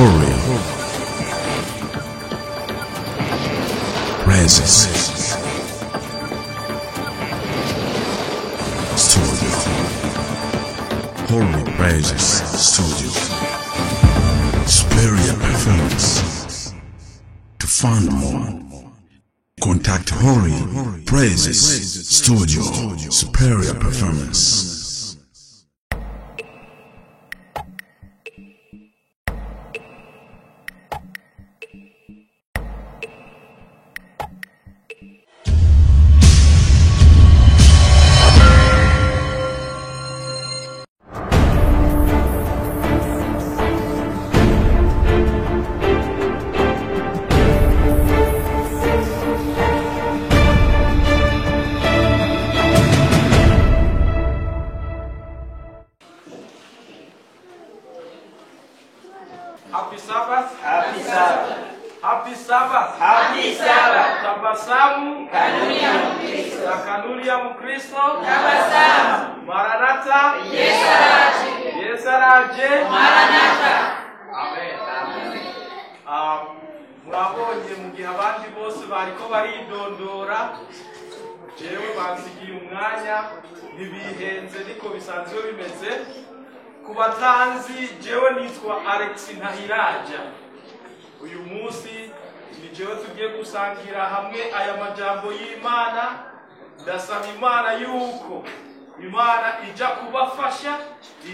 Holy Praises Studio. Holy Praises Studio. Superior Performance. To find more, contact Holy Praises Studio. Superior Performance. Happy Sabbath. Happy Sabbath. Happy Sabbath. Happy Sabbath. Tabasamu. Kanuni ya Mkristo. Na kanuni ya Mkristo. Tabasamu. Maranatha. Yesu araje. Yesu araje. Maranatha. Amen. Murabonye mu gihe abandi bose bariko baridondora, jewe bansigiye umwanya ntibihenze niko bisanzwe bimeze. Ku batanzi jewe nitwa Alex Ntahiraja. Uyu munsi ni jewe tugiye gusangira hamwe aya majambo y'Imana. Ndasaba Imana yuko Imana ija kubafasha,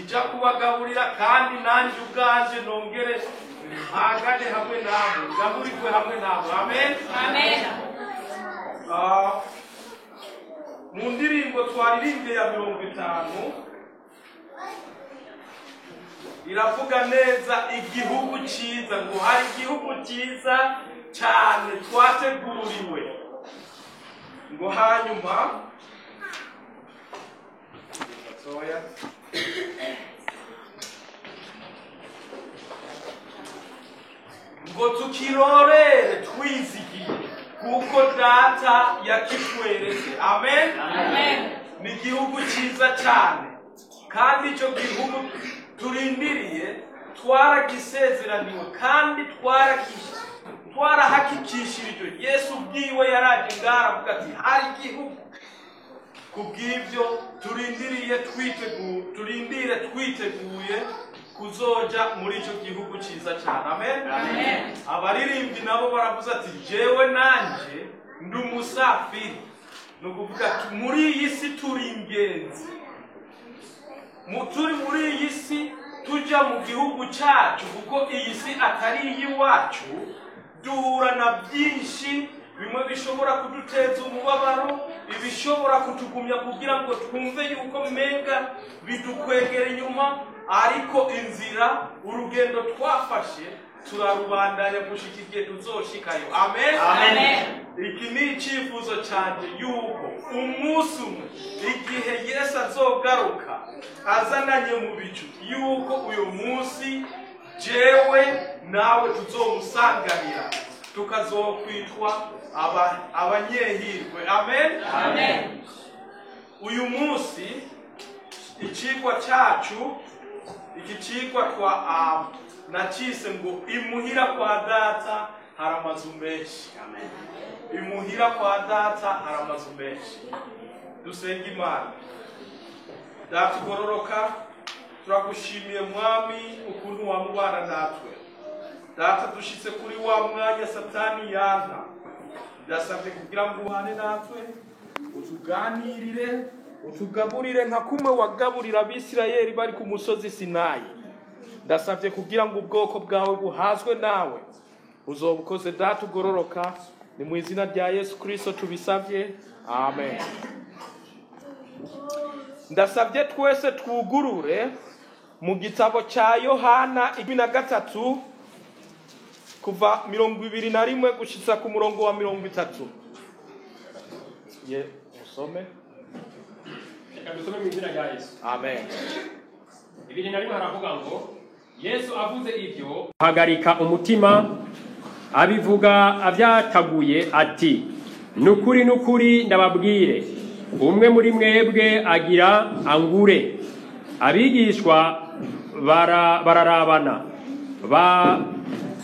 ija kubagaburira, kandi nanjye ubwanje nongere mpagane hamwe nabo, gaburirwe hamwe nabo. Amen. Amen. Mu ndirimbo twaririmbye ya 50 iravuga neza igihugu cyiza, ngo hari igihugu cyiza cyane twateguriwe, ngo hanyuma ngo tukirorere twizigiye kuko data yakitweretse. Amen. Amen. Ni igihugu cyiza cyane, kandi icyo gihugu turindiriye twaragisezeraniwe kandi twarahakikishirijwe. Yesu ubwiwe yaraje ngara avuga ati hari igihugu. Kubw'ibyo turindire twiteguye kuzoja muri icyo gihugu cyiza cyane. Amen. Amen. Abaririmbyi nabo baravuze ati jewe nanje ndi umusafiri, ni ukuvuga ati muri iyi si turi ingenzi. Turi muri iyi si tujya mu gihugu cyacu, kuko iyi si atari iy'iwacu. Duhura na byinshi, bimwe bishobora kuduteza umubabaro, ibishobora kutugumya kugira ngo twumve yuko mega bidukwegera inyuma, ariko inzira, urugendo twafashe turarubandanya gushika igihe tuzoshikayo. Amen. Amen. Iki ni icyifuzo cyanje yuko umunsi umwe igihe Yesu azogaruka azananye mu bicu, yuko uyu munsi jewe nawe tuzomusanganira, tukazokwitwa abanyehirwe. Amen. Amen. Uyu munsi icigwa cyacu, iki cigwa nacise ngo imuhira kwa data hari amazu menshi. Amen. Imuhira kwa data hari amazu menshi. Dusenga Imana. Data ugororoka, turagushimiye mwami ukuntu wamubana natwe. Data dushitse kuri wa mwanya Satani yanka, ndasabye kugira ngo uhane natwe, utuganirire, utugaburire nka kumwe wagaburira Abisirayeli bari ku musozi Sinayi. Ndasabye kugira ngo ubwoko bwawe buhazwe nawe. Uzobukoze data ugororoka, ni mu izina rya Yesu Kristo tubisabye. Amen. Ndasabye twese twugurure mu gitabo cya Yohana 13 kuva 21 gushitsa ku murongo wa 30. Usome. Dusome mu izina rya Yesu. Amen. Ibiri na rimwe haravuga ngo Yesu avuze ibyo hagarika umutima, abivuga abyataguye ati, nukuri ndababwire, umwe muri mwebwe agira angure. Abigishwa bararabana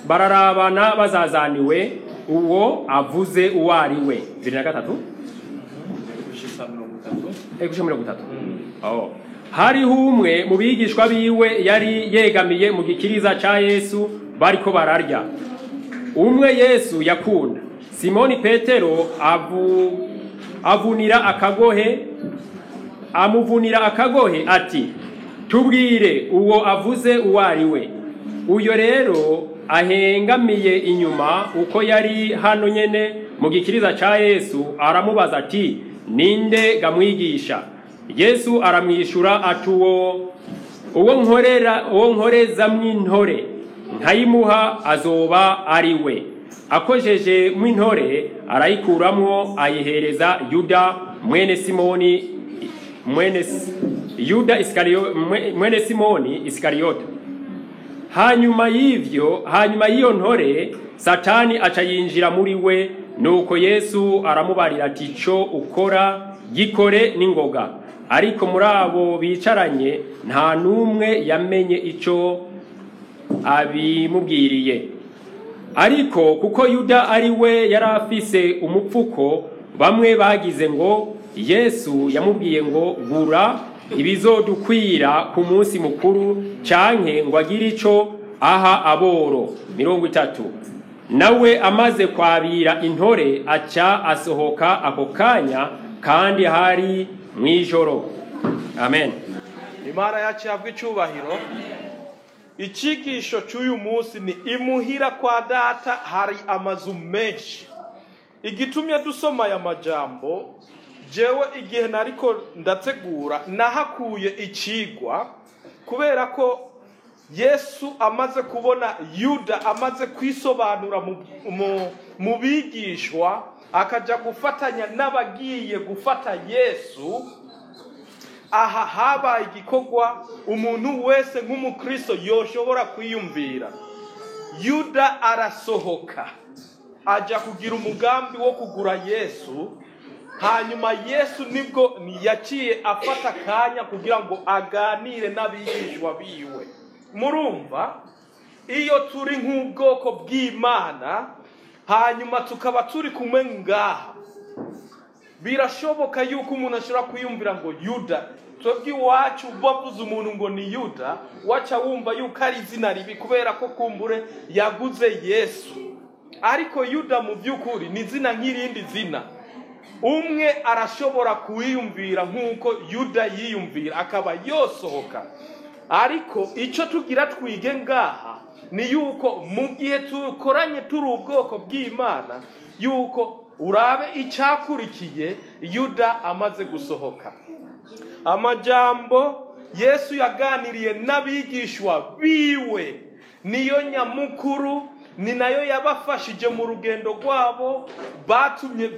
bararabana bazazaniwe uwo avuze uwo ari we. 23 hariho umwe mu bigishwa biwe yari yegamiye mu gikiriza ca Yesu bariko bararya. Umwe Yesu yakunda, Simoni Petero amuvunira akagohe ati, tubwire uwo avuze uwo ari we. Uyo rero ahengamiye inyuma uko yari hano nyene mu gikiriza ca Yesu aramubaza ati, ninde gamwigisha? Yesu aramwishura ati, uwo nkoreza mw'intore nkayimuha azoba ari we. Akojeje mw'intore arayikuramwo ayihereza Yuda mwene Simoni Iskariyote. Hanyuma y'iyo ntore Satani aca yinjira muri we, nuko Yesu aramubarira ati, co ukora gikore n'ingoga. Ariko muri abo bicaranye nta numwe yamenye ico abimubwiriye. Ariko kuko Yuda ari we yari afise umupfuko, bamwe bagize ngo Yesu yamubwiye ngo gura ibizodukwira ku munsi mukuru canke ngo agire ico aha aboro. 30 nawe amaze kwabira intore aca asohoka ako kanya, kandi hari mwijoro. Amen. Imana yacu yabwe icubahiro. Ikigisho cy'uyu munsi ni imuhira kwa data hari amazu menshi. Igitumye dusoma aya majambo, jewe igihe nariko ndategura nahakuye icigwa, kubera ko Yesu amaze kubona Yuda amaze kwisobanura mu bigishwa, akaja gufatanya n'abagiye gufata Yesu. Aha habaye igikorwa umuntu wese nk'umukristo yoshobora kwiyumvira. Yuda arasohoka aja kugira umugambi wo kugura Yesu, hanyuma Yesu nibwo yaciye afata kanya kugira ngo aganire n'abigishwa biwe. Murumva, iyo turi nk'ubwoko bw'Imana hanyuma tukaba turi kumwe ngaha, birashoboka yuko umuntu ashobora kwiyumvira ngo Yuda, twebwe iwacu bavuze umuntu ngo ni Yuda, waca wumva yuko ari izina ribi kubera ko kumbure yaguze Yesu. Ariko Yuda mu by'ukuri ni izina nk'irindi zina. Umwe arashobora kwiyumvira nk'uko Yuda yiyumvira akaba yosohoka. Ariko icyo tugira twige ngaha ni yuko mu gihe tukoranye turi ubwoko bw'Imana, yuko urabe icyakurikiye Yuda amaze gusohoka. Amajambo Yesu yaganiriye n'abigishwa biwe niyo nyamukuru, ni nayo yabafashije mu rugendo rwabo,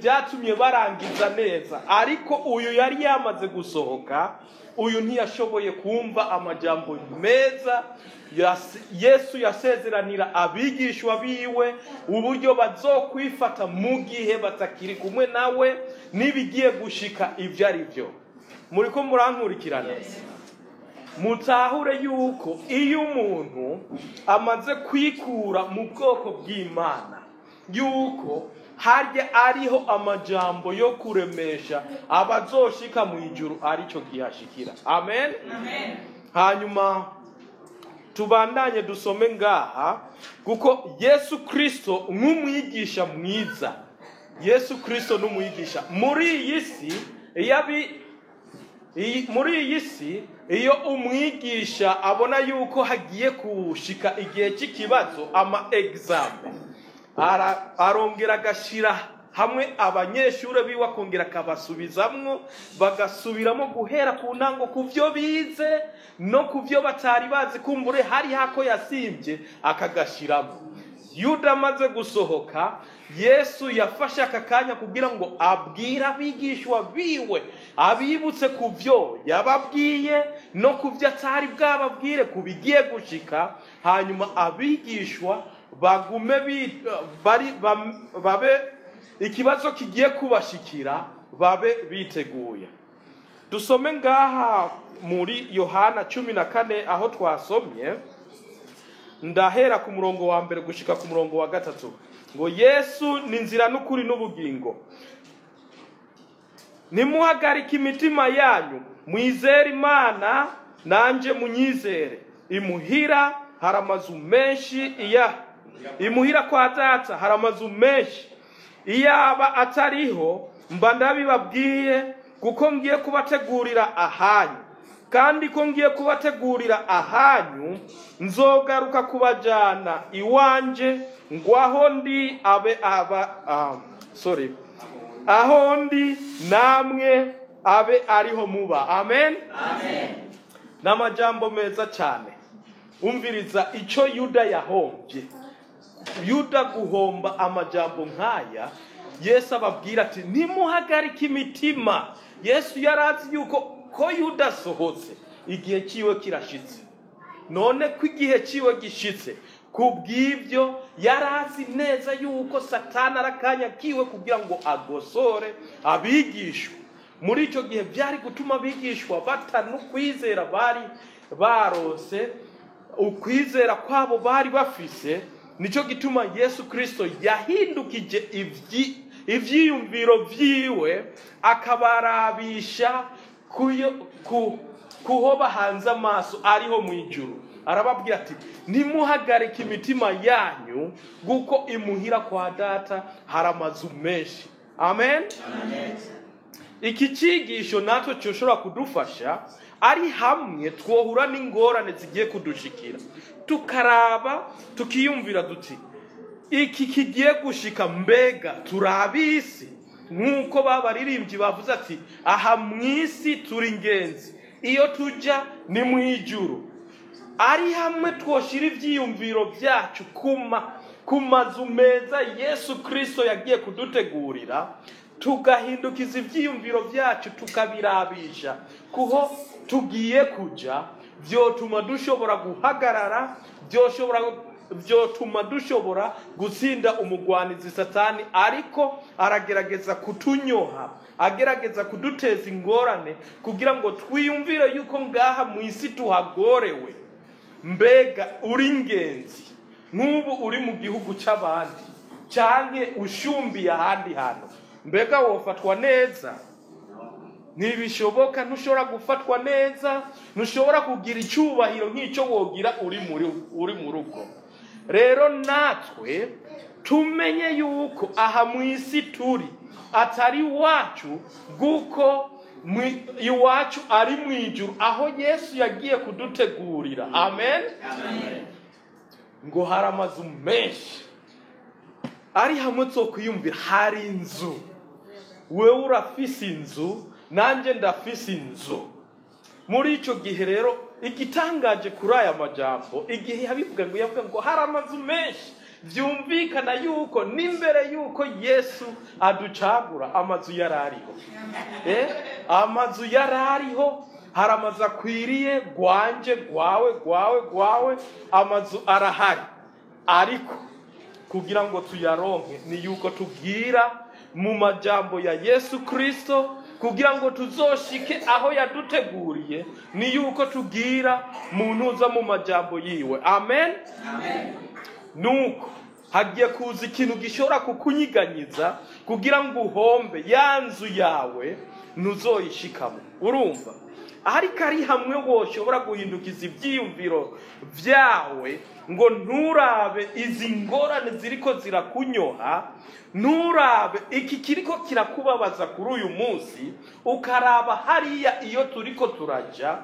byatumye barangiza neza. Ariko uyu yari yamaze gusohoka, uyu ntiyashoboye kumva amajambo meza Yesu yasezeranira abigishwa biwe uburyo bazokwifata mu gihe batakiri kumwe nawe nibigiye gushika ibyo ari byo. Muriko murankurikirana? Mutahure yuko iyo umuntu amaze kwikura mu bwoko bw'Imana, yuko harya ariho amajambo yo kuremesha abazoshika mu ijuru arico gihashikira. Amen. Amen. Hanyuma tubandanye dusome ngaha, kuko Yesu Kristo nk'umwigisha mwiza, Yesu Kristo n'umwigisha muri iyi si, iyo umwigisha abona yuko hagiye kushika igihe cy'ikibazo, exam, arongera agashira hamwe abanyeshuri biwe, akongera akabasubizamwo, bagasubiramo guhera ku ntango ku byo bize no ku byo batari bazi, kumbure hari hako yasimbye akagashiramo. Yuda amaze gusohoka, Yesu yafashe aka kanya kugira ngo abwire abigishwa biwe, abibutse ku byo yababwiye no ku byo atari bwababwire ku bigiye gushika, hanyuma abigishwa babe ikibazo kigiye kubashikira babe biteguye. Dusome ngaha muri Yohana 14 aho twasomye, ndahera ku murongo wa mbere gushika ku murongo wa gatatu. Ngo Yesu ni inzira n'ukuri n'ubugingo. Nimuhagarike imitima yanyu, mwizere Imana, nanje munyizere. Imuhira hari amazu menshi, imuhira kwa data hari amazu menshi. Iyaba atariho mba ndabibabwiye, kuko ngiye kubategurira ahanyu. Kandi ko ngiye kubategurira ahanyu, nzogaruka kubajana iwanje, ngo aho ndi aho ndi namwe abe ariho muba. Amen. Amen. N'amajambo meza cyane. Umviriza icyo Yuda yahombye. Yuda guhomba amajambo nkaya, Yesu ababwira ati nimuhagarike imitima. Yesu yarazi yuko ko Yuda sohotse igihe ciwe kirashitse. None ko igihe ciwe gishitse, kubw'ibyo yarazi neza yuko Satani arakanya kiwe kugira ngo agosore abigishwa. Muri icyo gihe byari gutuma abigishwa batanukwizera bari barose, ukwizera kwabo bari bafise. Nicyo gituma Yesu Kristo yahindukije ivyiyumviro vyiwe, akabarabisha kuho bahanze amaso ariho mu ijuru. Arababwira ati nimuhagarike imitima yanyu, guko imuhira kwa data hari amazu menshi. Amen. Amen. Iki cigisho natwe cyoshobora kudufasha ari hamwe twohura n'ingorane zigiye kudushikira, tukaraba tukiyumvira duti iki kigiye gushika mbega turabisi. Nkuko babaririmbyi bavuze ati aha mwisi turi ingenzi, iyo tuja ni mu ijuru. Ari hamwe twoshira ivyiyumviro byacu ku mazu meza Yesu Kristo yagiye kudutegurira, tugahindukiza ivyiyumviro byacu tukabirabisha kuho tugiye kuja, vyotuma dushobora guhagarara, vyotuma dushobora gutsinda umugwanizi Satani ariko aragerageza kutunyoha, agerageza kuduteza ingorane kugira ngo twiyumvire yuko ngaha mu isi tuhagorewe. Mbega uri ingenzi, nk'ubu uri mu gihugu cy'abandi canke ushumbiye ahandi hantu, mbega wofatwa neza? Ntibishoboka. Ntushobora gufatwa neza, ntushobora kugira icyubahiro nk'icyo wogira uri mu rugo. Rero natwe tumenye yuko aha mu isi turi atari iwacu, guko iwacu ari mu ijuru aho Yesu yagiye kudutegurira. Amen. Amen. Ngo hari amazu menshi. Ari hamwe kwiyumvira hari inzu. Wewe urafise inzu, nanje ndafise inzu. Muri icyo gihe rero igitangaje kuri aya majambo, igihe yavuga ngo hari amazu menshi, byumvikana yuko n'imbere yuko Yesu aducagura amazu yarariho. Amazu yarariho, hari amazu akwiriye gwanje, gwawe, amazu arahari. Ariko kugira ngo tuyaronke ni yuko tubwira mu majambo ya Yesu Kristo, kugira ngo tuzoshike aho yaduteguriye ni yuko tubwira muntuza mu majambo yiwe. Amen. Amen. Nuko hagiye kuza ikintu gishobora kukunyiganyiza kugira ngo uhombe ya nzu yawe ntuzoyishikamo. Urumva? Ariko ari hamwe woshobora guhindukiza ibyiyumviro byawe ngo nturabe izi ngorane ziriko zirakunyoha, nturabe iki kiriko kirakubabaza kuri uyu munsi, ukaraba hariya iyo turiko turaja,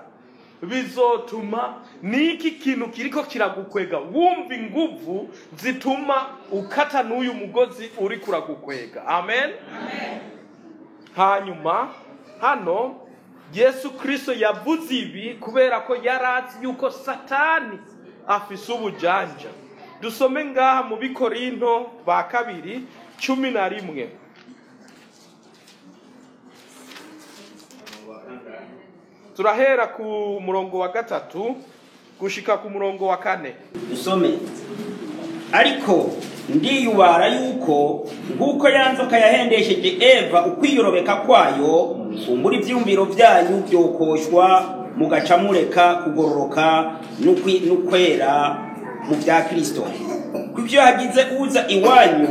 bizotuma niki kintu kiriko kiragukwega wumva inguvu zituma ukata n'uyu mugozi uri kuragukwega. Amen. Amen. Hanyuma hano Yesu Kristo yavuze ibi kubera ko yarazi yuko Satani afise ubujanja. Dusome ngaha mu Bikorinto ba kabiri 11. Turahera ku murongo wa 3 gushika ku murongo wa 4. Dusome. Ariko ndiyubara yuko nguko yanzoka yahendesheje Eva ukwiyorobeka kwayo, muri ivyumviro byanyu byokoshwa mugaca mureka kugororoka n'ukwera mu bya Kristo. Kubyo hagize uza iwanyu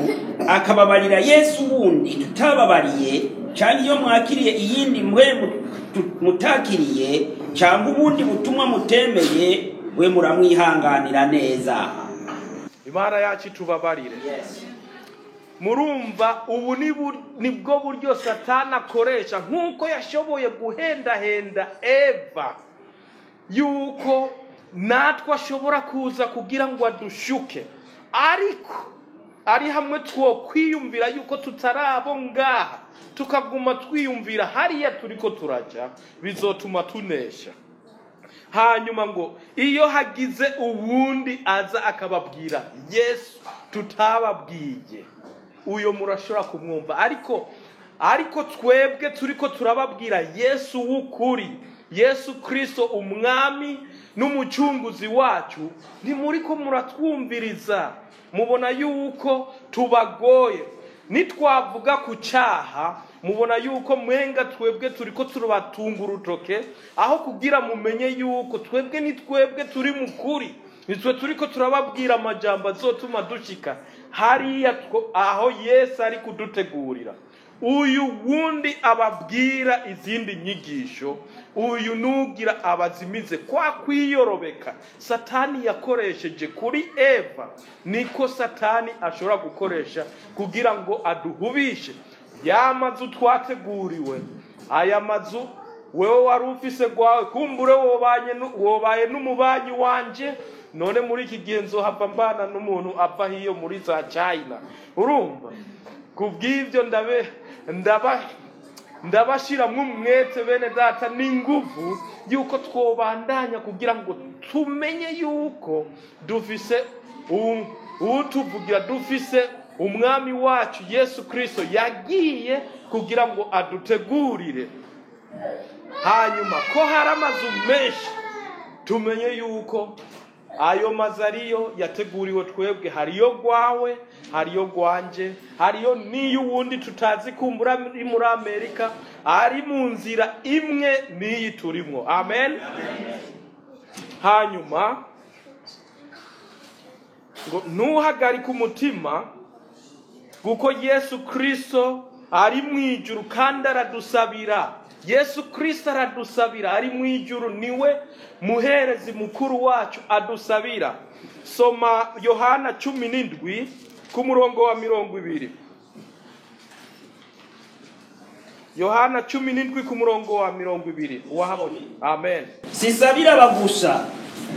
akababarira Yesu wundi tutababariye, cyangwa iyo mwakiriye iyindi mwe mutakiriye, cyangwa ubundi butumwa mutemeye, we muramwihanganira neza. Imana yacu tubabarire. Murumva ubu nibwo buryo Satani akoresha, nk'uko yashoboye guhendahenda Eva yuko natwe ashobora kuza kugira ngo adushuke, ariko ari hamwe two kwiyumvira yuko tutarabo ngaha, tukaguma twiyumvira hariya turiko turaja, bizotuma tunesha. Hanyuma ngo iyo hagize uwundi aza akababwira Yesu tutababwiye, uyo murashobora kumwumva, ariko twebwe turiko turababwira Yesu w'ukuri, Yesu Kristo umwami n'umucunguzi wacu, ntimuriko muratwumviriza. Mubona yuko tubagoye. Nitwavuga ku cyaha, mubona yuko mwenga twebwe turiko turubatunga urutoke, aho kugira mumenye yuko twebwe ni twebwe turi mukuri, nitwe turiko turababwira amajambo azotuma dushika hariya aho Yesu ari kudutegurira. Uyu wundi ababwira izindi nyigisho, uyu nugira abazimize kwa kwiyorobeka Satani yakoresheje kuri Eva, niko Satani ashobora gukoresha kugira ngo aduhubishe yamazu twateguriwe. Aya mazu wewe wari ufise gwawe, kumbure wobaye n'umubanyi wanje, none muri iki gihe nzohava mbana n'umuntu ava hiyo muri za China. Urumva? Kubw'ivyo ndabashira mwumwete bene data n'inguvu yuko twobandanya kugira ngo tumenye yuko dufise utuvugira, dufise umwami wacu Yesu Kristo yagiye kugira ngo adutegurire. Hanyuma ko hari amazu menshi, tumenye yuko ayo mazu ariyo yateguriwe twebwe. Hariyo gwawe, hariyo gwanje, hariyo niyo wundi tutazi kumbura muri Amerika, ari mu nzira imwe niyi turimo. Amen. Hanyuma ngo ntuhagarike umutima, kuko Yesu Kristo ari mu ijuru kandi aradusabira. Yesu Kristo aradusabira, ari mu ijuru, niwe muherezi mukuru wacu adusabira. Soma Yohana 17 ku murongo wa 20. Yohana 17 ku murongo wa 20. Wahabonye? Amen. Sisabira bagusha,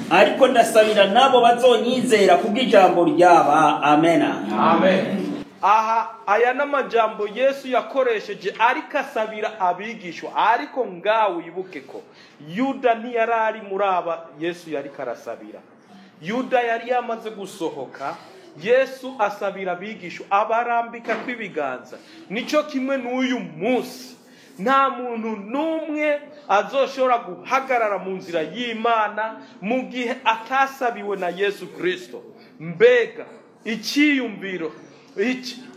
ariko ndasabira nabo bazonyizera kubw'ijambo ryaba. Amena. Amen. Aha aya n'amajambo Yesu yakoresheje ariko asabira abigishwa, ariko ngawe wibuke ko Yuda ntiyarari muraba Yesu yari karasabira. Yuda yari yamaze gusohoka, Yesu asabira abigishwa, abarambika kwibiganza. Nico kimwe n'uyu munsi, nta muntu numwe azoshobora guhagarara mu nzira y'Imana mu gihe atasabiwe na Yesu Kristo. Mbega ikiyumviro,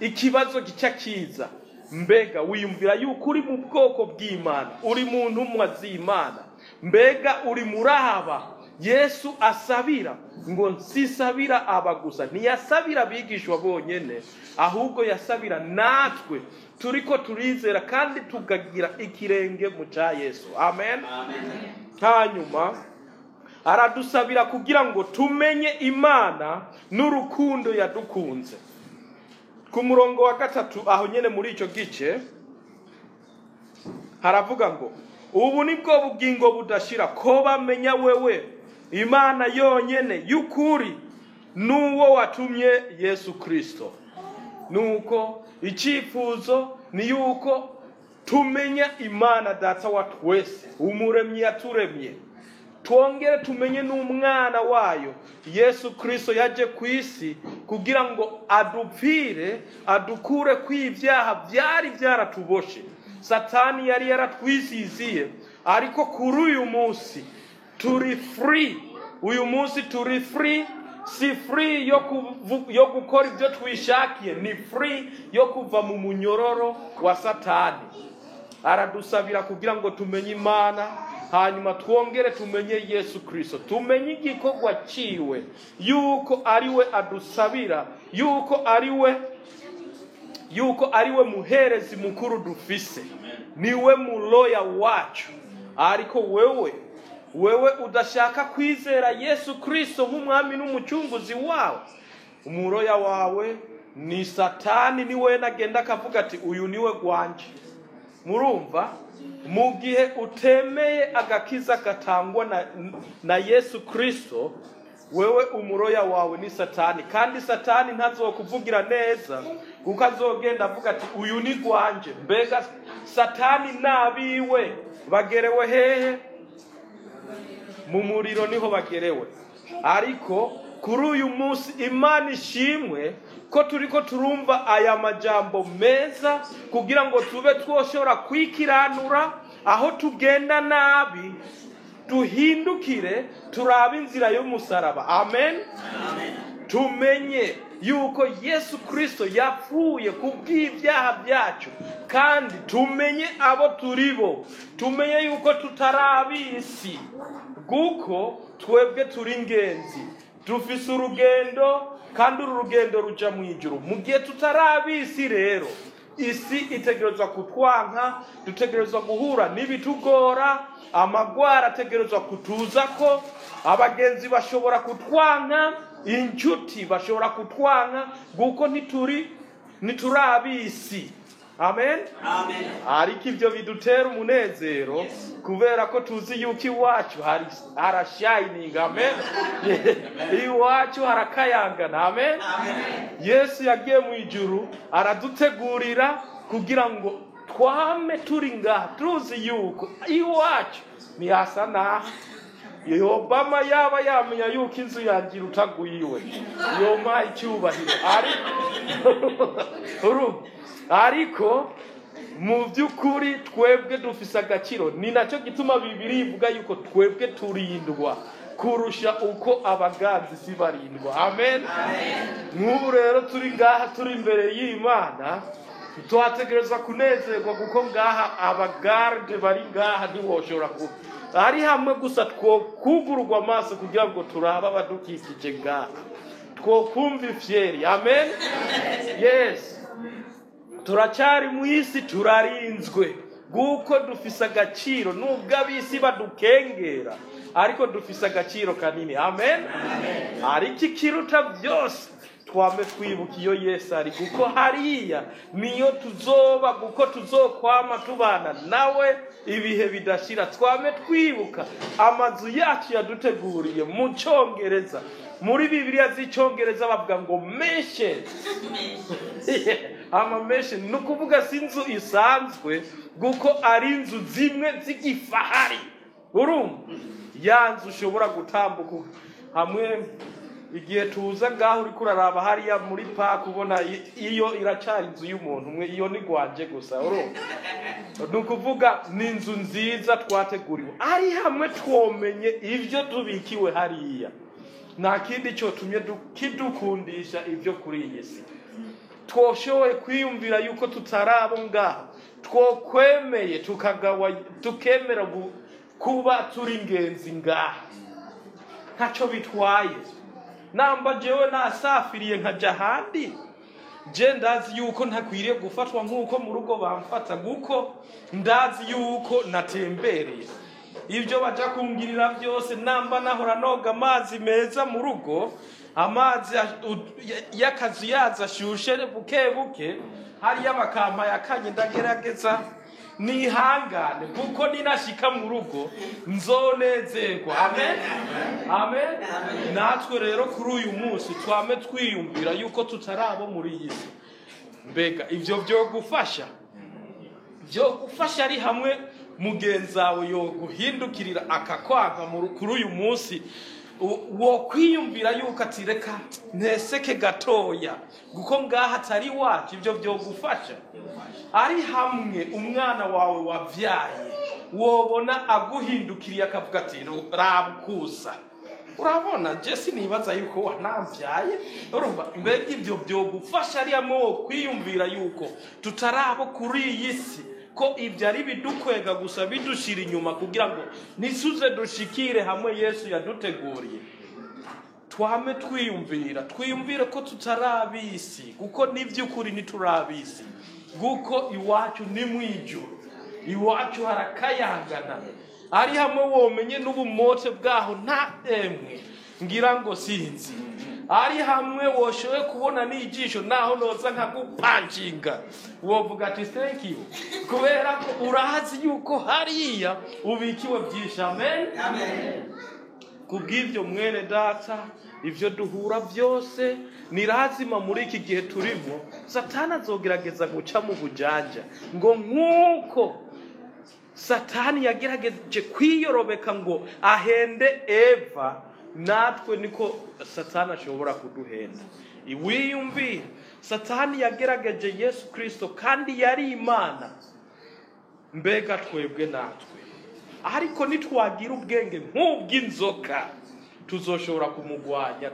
ikibazo gica kiza, mbega wiyumvira yuko uri mu bwoko bw'Imana, uri mu ntumwa z'Imana, mbega uri muraba Yesu asabira? Ngo nsisabira abagusa, ntiyasabira abigishwa bonyene, ahubwo yasabira natwe turiko turizera kandi tugagira ikirenge mu ca Yesu. Amen. Hanyuma aradusabira kugira ngo tumenye Imana n'urukundo yadukunze. Ku murongo wa 3 aho nyene muri ico gice haravuga ngo ubu nibwo bugingo budashira, ko bamenya wewe Imana yonyene y'ukuri n'uwo watumye Yesu Kristo. Nuko icifuzo ni yuko tumenya Imana data wa twese, umuremyi yaturemye, twongere tumenye n'umwana wayo Yesu Kristo yaje ku isi kugira ngo adupfire, adukure kw'ivyaha byari byaratuboshe. Satani yari yaratwisiziye, ariko kuri uyu munsi turi free. Uyu munsi turi free, si free yo gukora ibyo twishakiye, ni free yo kuva mu munyororo wa Satani. Aradusabira kugira ngo tumenye Imana, hanyuma twongere tumenye Yesu Kristo, tumenye igikorwa ciwe, yuko ari we adusabira, yuko ari we muherezi mukuru dufise, niwe muloya wacu. Ariko wewe udashaka kwizera Yesu Kristo nk'umwami n'umucunguzi wawe, umuroya wawe ni Satani, niwe nagenda akavuga ati uyu niwe gwanje. Murumva, mu gihe utemeye agakiza gatangwa na Yesu Kristo, wewe umuroya wawe ni Satani, kandi Satani ntazokuvugira neza kuko azogenda avuga ati uyu ni gwanje. Mbega Satani nabiwe bagerewe hehe? Mu muriro niho bagerewe. Ariko kuri uyu munsi Imana ishimwe ko turiko turumva aya majambo meza kugira ngo tube twoshobora kwikiranura aho tugenda nabi, duhindukire turabe inzira y'umusaraba. Amen. Tumenye yuko Yesu Kristo yapfuye kubw'ibyaha byacu, kandi tumenye abo turibo, tumenye yuko tutarabisi, kuko twebwe turi ingenzi, dufise urugendo, kandi uru rugendo ruja mu ijuru. Mu gihe tutarabisi rero, isi itegerezwa kutwanka, dutegerezwa guhura n'ibitugora, amagwara ategerezwa kutuzako, abagenzi bashobora kutwanka, inshuti bashobora kutwanka, kuko ntiturabisi. Amen. Amen. Ariko ibyo bidutera umunezero kubera ko tuzi yuko iwacu harashining. Amen. Iwacu harakayangana. Amen. Yesu yagiye mu ijuru aradutegurira kugira ngo twame turi ngaha tuzi yuko iwacu ni hasa naha. Obama yaba yamenya yuko inzu yangira utaguyiwe, yoma icyubahiro. Ariko mu by'ukuri twebwe dufise agaciro. Ni nacyo gituma Bibiliya ivuga yuko twebwe turindwa kurusha uko abaganzi si barindwa. Amen. Nk'ubu rero turi ngaha, turi imbere y'Imana, twategereza kunezerwa kuko ngaha abagarde bari ngaha ntiwoshobora kuba ari hamwe gusa. Twokugurwa amaso kugira ngo turabe abadukikije ngaha, twokumva ifyeri. Amen. Yes, turacyari mu isi, turarinzwe kuko dufise agaciro. Nubwo abisi badukengera, ariko dufise agaciro kanini. Amen. Ariko ikiruta byose twame twibuka iyo Yesu ari, kuko hariya niyo tuzoba, kuko tuzokwama tubana nawe ibihe bidashira. Twame twibuka amazu yacu yaduteguriye mu Cyongereza. Muri Bibiliya z'icyongereza bavuga ngo mansion. Mansion ni ukuvuga si inzu isanzwe, kuko ari inzu zimwe z'igifahari. Urumva ya nzu ushobora gutambuka hamwe. Igihe tuza ngaho uri kuraraba hariya muri park, ubona iyo iracari inzu y'umuntu umwe, iyo ni gwanje gusa. Urumva nukuvuga ni inzu nziza twateguriwe. Ari hamwe twomenye ivyo tubikiwe hariya, nta kindi cyo tumye kidukundisha ivyo kuri iyi si. Twoshoboye kwiyumvira yuko tutarabo ngaha, twokwemeye tukemera kuba turi ingenzi ngaha, ntacyo bitwaye. Namba jewe nasafiriye nkaja handi, je ndazi yuko ntakwiriye gufatwa nk'uko mu rugo bamfata, kuko ndazi yuko natembereye. Ibyo baja kungirira byose, namba nahora noga amazi meza mu rugo, amazi y'akazu yaza ashushe buke buke, hariya bakampa yakanye, ndagerageza nihangane, kuko ninashika mu rugo nzonezerwa. Amen. Amen. Natwe rero kuri uyu munsi twame twiyumvira yuko tutarabo muri iyi si. Mbega ivyo byo gufasha ari hamwe mugenzawe yo guhindukirira akakwanka kuri uyu munsi, wo kwiyumvira yuko atireka nteseke gatoya kuko ngaha atari wacu. Ibyo byo gufasha ari hamwe umwana wawe wavyaye, wobona aguhindukiriye akavuga ati rabukusa, urabona je sinibaza yuko wanamvyaye. Urumva mbega ibyo byo gufasha ari hamwe wo kwiyumvira yuko tutarabo kuri iyi si, ko ibyo ari bidukwega gusa bidushira inyuma kugira ngo nisuze dushikire hamwe Yesu yaduteguriye. Twame twiyumvire ko tutarabisi, kuko n'ivy'ukuri ntiturabisi, kuko iwacu ni mwijuru, iwacu harakayangana. Ari hamwe womenye n'ubumote bwaho nta emwe ngira ngo sinzi. Ari hamwe woshowe kubona n'ijisho naho noza nkagupanchinga, wovuga ati thank you, kubera ko urazi yuko hariya ubikiwe byinshi. Amen, amen. Kubw'ibyo mwene data, ivyo duhura byose ni lazima muri iki gihe turimo Satani azogerageza guca mu bujanja, ngo nkuko Satani yagerageje kwiyorobeka ngo ahende Eva, natwe niko Satani ashobora kuduhenda. Iwiyumvire, Satani yagerageje Yesu Kristo kandi yari Imana, mbega twebwe natwe. Ariko nitwagira ubwenge nk'ubw'inzoka, tuzoshobora kumugwanya,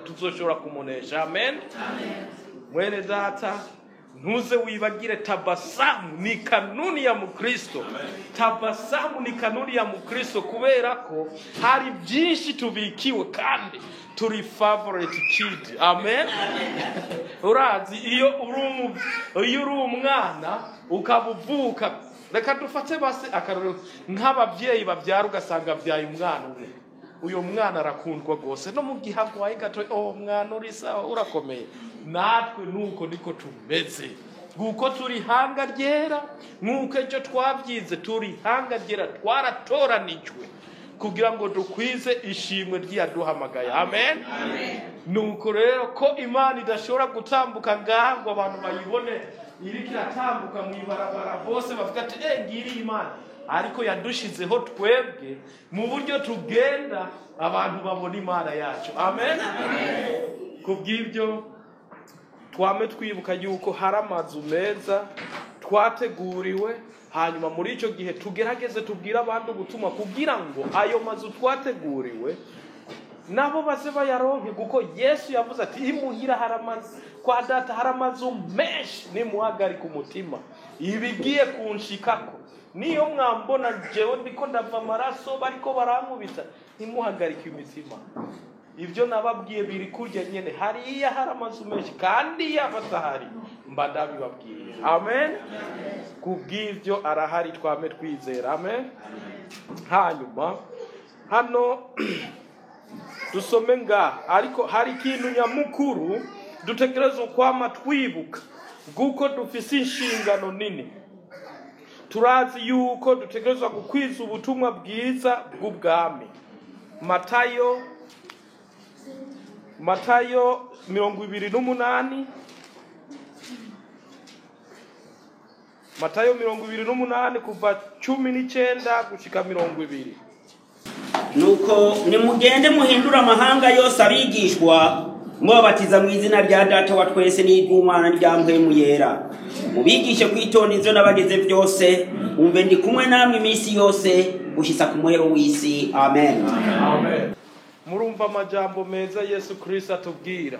tuzoshobora kumunesha. Amen, amen. Mwene data, ntuze wibagire tabasamu ni kanuni ya Mukristo. Tabasamu ni kanuni ya Mukristo, kubera ko hari byinshi tubikiwe kandi turi favorite kid. Amen, urazi iyo uri umwana ukabuvuka, reka dufate base akarero nk'abavyeyi bavyara ugasanga vyaye umwana umwe, uyo mwana arakundwa gose, no mu gihe agwaye gato mwana uri sawa urakomeye. Natwe nuko niko tumeze, guko turi hanga ryera, nkuko ejo twabyize turi hanga ryera, twaratoranijwe kugira ngo dukwize ishimwe ryaduhamagaye. Amen, amen. Nuko rero ko Imana idashobora gutambuka ngaho abantu bayibone iriko iratambuka mwibarabara bose bavuga ati ngiri Imana, ariko yadushizeho twebwe mu buryo tugenda abantu babona Imana yacu. Amen, amen. Kubw'ibyo twame twibuka yuko hari amazu meza twateguriwe, hanyuma muri icyo gihe tugerageze tubwira abantu ubutumwa kugira ngo ayo mazu twateguriwe nabo baze bayaronke, kuko Yesu yavuze ati imuhira haramaze kwa data haramazu menshi, nimuhagarika umutima ibigiye kunshikako. Niyo mwambona jewe ndiko ndava amaraso bariko barankubita, nimuhagarika imitima. Ibyo nababwiye biri kurya nyene, hariya haramazu menshi kandi yabatahari mba ndabibabwiye. Amen, kubw'ivyo arahari, twame twizera. Amen. Hanyuma hano dusome ngaha, ariko hari ikintu nyamukuru dutegerezwa kwama twibuka, guko dufise inshingano nini. Turazi yuko dutegerezwa gukwiza ubutumwa bwiza bw'ubwami. Matayo 28, Matayo 28 kuva 19 gushika 20. Nuko nimugende muhindura amahanga yose abigishwa, mubabatiza mu izina rya Data wa twese n'iry'Umwana n'irya Mpwemu Yera, mubigishe kwitonda ivyo nabageze byose, umve ndi kumwe namwe iminsi yose gushitsa ku muhero w'isi. Amen, amen. Murumva amajambo meza Yesu Kristo atubwira,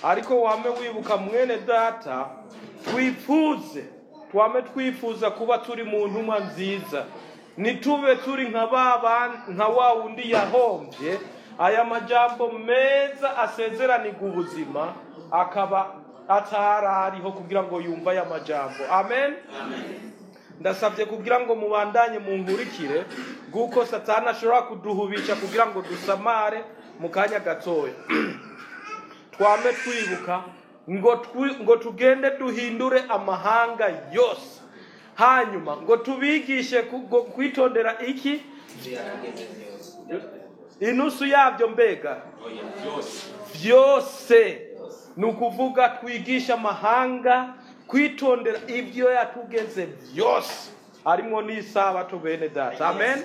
ariko wame wibuka mwene data, twame twifuza kuba turi mu ntumwa nziza, nitube turi nka wa wundi yahombye aya majambo meza asezeranirwa ubuzima akaba atarariho kugira ngo yumva aya majambo. Amen, amen. Ndasabye kugira ngo mubandanye munkurikire, guko Satani ashobora kuduhubisha kugira ngo dusamare mu kanya gatoya. Twame twibuka ngo tugende duhindure amahanga yose, hanyuma ngo tubigishe kwitondera iki inusu yabyo, mbega byose. Nukuvuga twigisha amahanga kwitondera ibyo yatugeze byose, harimo n'isabato bene data. Amen,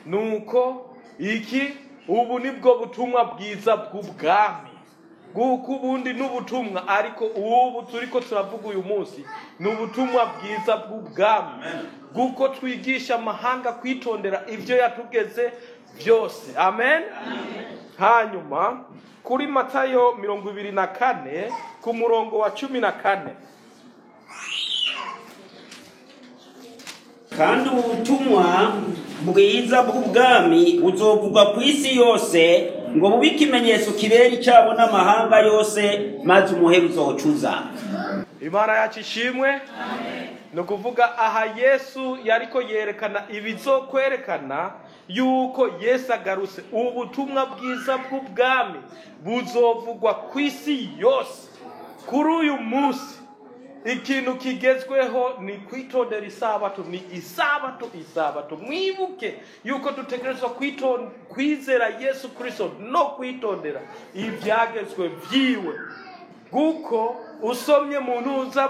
nuko iki ubu nibwo butumwa bwiza bw'ubwami, guko ubundi n'ubutumwa, ariko ubu turiko turavuga uyu munsi n'ubutumwa bwiza bw'ubwami, guko twigisha amahanga kwitondera ibyo yatugeze byose. Amen, amen. Hanyuma kuri Matayo 24 ku murongo wa 14, kandi ubutumwa bwiza bw'ubwami buzovugwa ku isi yose ngo bube ikimenyetso kibera icyabo n'amahanga yose, maze umuhero uzocuza. Imana yacu ishimwe. Ni ukuvuga aha Yesu yariko yerekana ibizokwerekana yuko Yesu agarutse. Ubu butumwa bwiza bw'ubwami buzovugwa ku isi yose. Kuri uyu munsi ikintu kigezweho ni kwitondera isabato, ni isabato. Mwibuke yuko dutegerezwa kwizera Yesu Kristo no kwitondera ibyagezwe vyiwe. Guko usomye munuza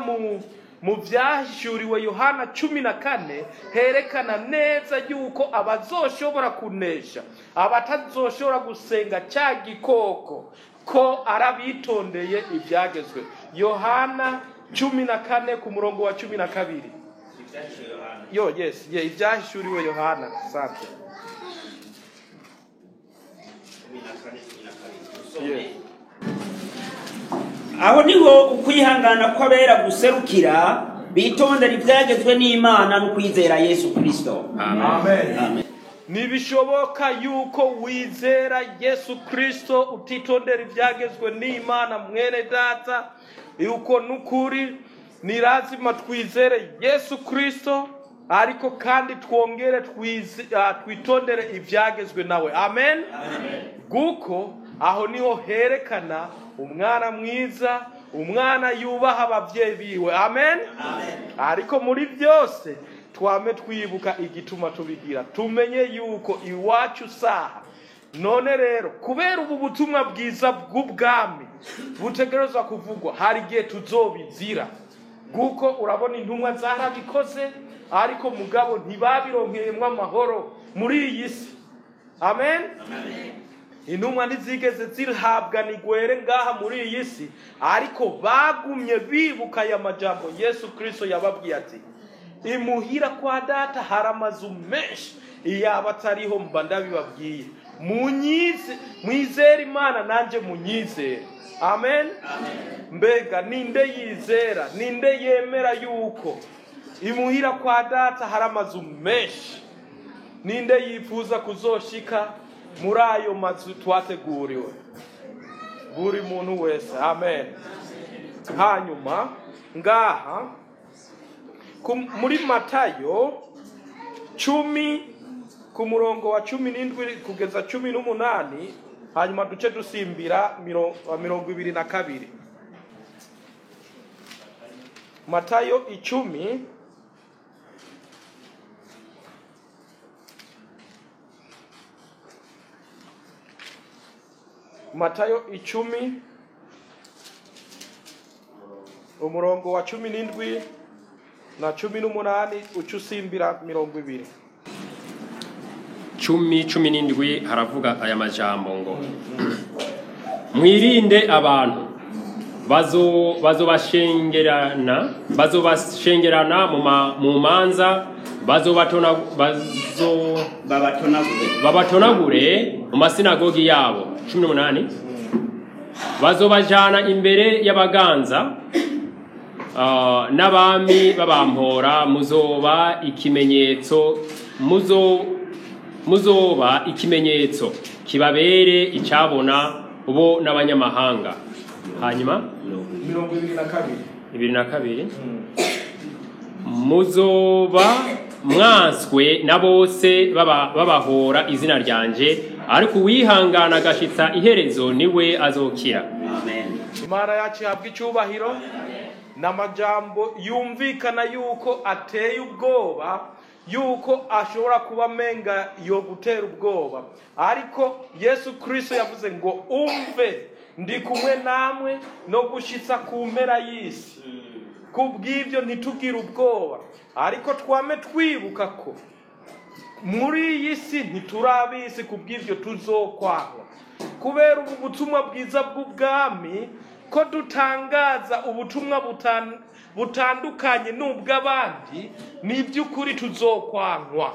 mu byahishuriwe Yohana 14 herekana neza yuko abazoshobora kunesha, abatazoshobora gusenga cya gikoko, ko arabitondeye ibyagezwe. Yohana 14 ku murongo wa 12. Ibyahishuriwe Yohana. Sante. Aho niho ukwihangana kw'abera guserukira, bitondera ibyagezwe n'Imana no kwizera Yesu Kristo. Amen. Nibishoboka yuko wizera Yesu Kristo utitondera ibyagezwe n'Imana, mwene data, yuko nukuri ni lazima twizere Yesu Kristo, ariko kandi twongere twitondere ibyagezwe nawe. Amen. Guko aho niho herekana umwana mwiza, umwana yubaha abavyeyi biwe. Amen. Ariko muri byose twame twibuka igituma tubigira, tumenye yuko iwacu saha none rero kubera ubu butumwa bwiza bw'ubwami butegerezwa kuvugwa, hari igihe tuzobizira. Guko urabona intumwa zarabikoze, ariko mugabo ntibabironkeyemwo amahoro muri iyi si. Amen. Intumwa ntizigeze zihabwa nigwere ngaha muri iyi si, ariko bagumye bibuka ya majambo Yesu Kristo yababwiye ati, imuhira kwa data hari amazu menshi, iyaba atariho mba ndabibabwiye. Mwizere Imana nanje munyizere. Amen. Mbega ninde yizera, ninde yemera yuko imuhira kwa data hari amazu menshi? Ninde yifuza kuzoshika muri ayo mazu twateguriwe? Buri muntu wese. Amen. Hanyuma ngaha muri Matayo 10 ku murongo wa 17 kugeza 18, hanyuma duce dusimbira 22. Matayo 10 Matayo 10 umurongo wa 17 na 18 ucusimbira 22. 10:17 haravuga aya majambo ngo mwirinde abantu bazobashengerana mu manza, babatonagure mu masinagogi yabo. 18 bazobajana imbere y'abaganza n'abami babampora, muzoba ikimenyetso kibabere icyabona bo n'abanyamahanga. Hanyuma 22 muzoba mwanswe na bose babahora izina ryanje, ariko uwihangana agashitsa iherezo niwe azokira. Amen. Imana yacu habwa icyubahiro. N'amajambo yumvikana yuko ateye ubwoba, yuko ashobora kuba menga yo gutera ubwoba, ariko Yesu Kristo yavuze ngo umve ndi kumwe namwe no gushitsa ku mpera y'isi. Kubw'ibyo ntitugire ubwoba, ariko twame twibuka ko muri iyi si ntiturabisi, kubw'ibyo tuzokwahwa. Kubera ubu butumwa bwiza bw'ubwami ko dutangaza ubutumwa butandukanye n'ubw'abandi, ni by'ukuri tuzokwankwa,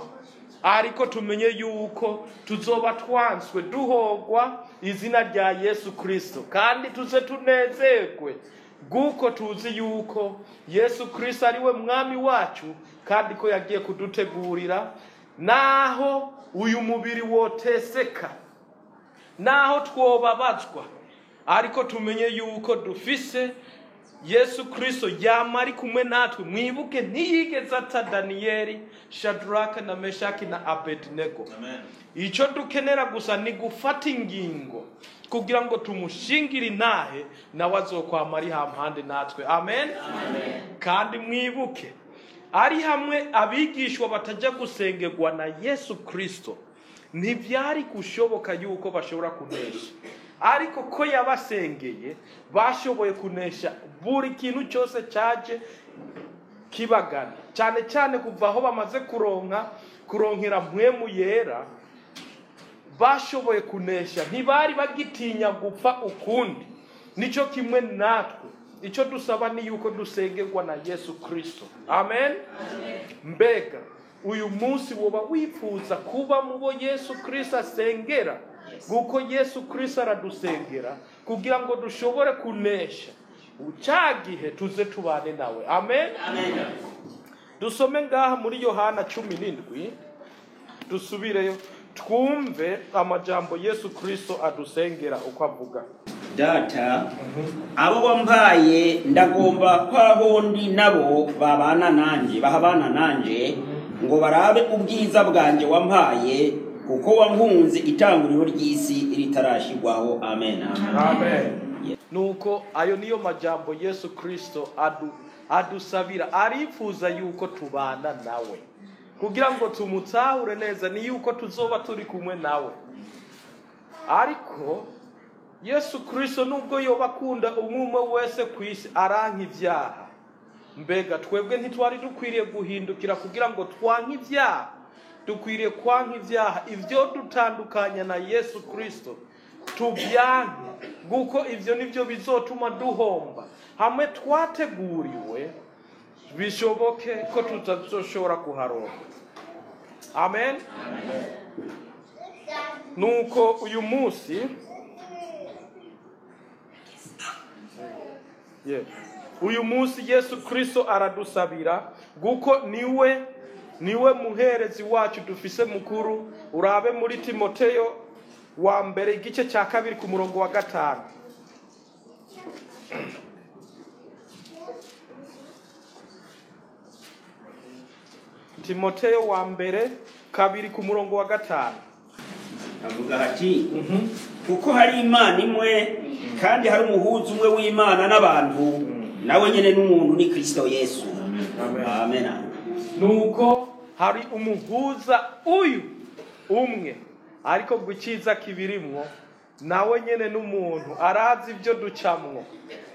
ariko tumenye yuko tuzoba twanswe duhogwa izina rya Yesu Kristo, kandi tuze tunezerwe bw'uko tuzi yuko Yesu Kristo ari we mwami wacu kandi ko yagiye kudutegurira naho uyu mubiri woteseka, naho twobabazwa, ariko tumenye yuko dufise Yesu Kristo yama ari kumwe natwe. Mwibuke ntiyigeze ata Daniyeli, Shadraka na Meshaki na Abednego. Icyo dukenera gusa ni gufata ingingo kugira ngo tumushingire intahe nawe azokwama ari hampande natwe. Amen. Kandi mwibuke ari hamwe abigishwa batajya gusengerwa na Yesu Kristo, ntibyari gushoboka yuko bashobora kunesha, ariko ko yabasengeye bashoboye kunesha buri kintu cyose cyaje kibagana, cyane cyane kuva aho bamaze kuronkera mpwemu yera. Bashoboye kunesha, ntibari bagitinya gupfa ukundi. Nicyo kimwe natwe, icyo dusaba ni yuko dusengerwa na Yesu Kristo. Amen. Mbega uyu munsi woba wifuza kuba mu bo Yesu Kristo asengera, kuko Yesu Kristo aradusengera kugira ngo dushobore kunesha ucagihe tuze tubane nawe. Amen. Dusome ngaha muri Yohana 17, dusubireyo twumve amajambo Yesu Kristo adusengera uko avuga. Data, abo wampaye ndagomba kwaho ndi nabo bahabana nanje ngo barabe ubwiza bwanjye wampaye, kuko wankunze itanguriro ry'isi ritarashigwaho. Amen. Amen. Nuko ayo niyo majambo Yesu Kristo adusabira, arifuza yuko tubana nawe kugira ngo tumutahure neza, ni yuko tuzoba turi kumwe nawe. Ariko Yesu Kristo nubwo yoba akunda umwe wese ku isi, aranka ibyaha. Mbega twebwe ntitwari dukwiriye guhindukira kugira ngo twanke ibyaha? Dukwiriye kwanka ibyaha, ibyo dutandukanya na Yesu Kristo tubyanke, kuko ibyo nibyo bizotuma duhomba. Hamwe twateguriwe bishoboke ko tutazoshobora kuharonka. Amen. Nuko uyu munsi uyu munsi Yesu Kristo aradusabira, kuko niwe muherezi wacu dufise mukuru. Urabe muri Timoteyo wa mbere igice cya 2 ku murongo wa 5. Timoteyo wa mbere 2 ku murongo wa 5 avuga ati kuko hari Imana imwe kandi hari umuhuza umwe w'Imana n'abantu, nawe nyene n'umuntu ni Kristo Yesu. Amen. Nuko hari umuhuza uyu umwe, ariko gukiza kibirimwo nawe nyene n'umuntu. Arazi ibyo ducamwo,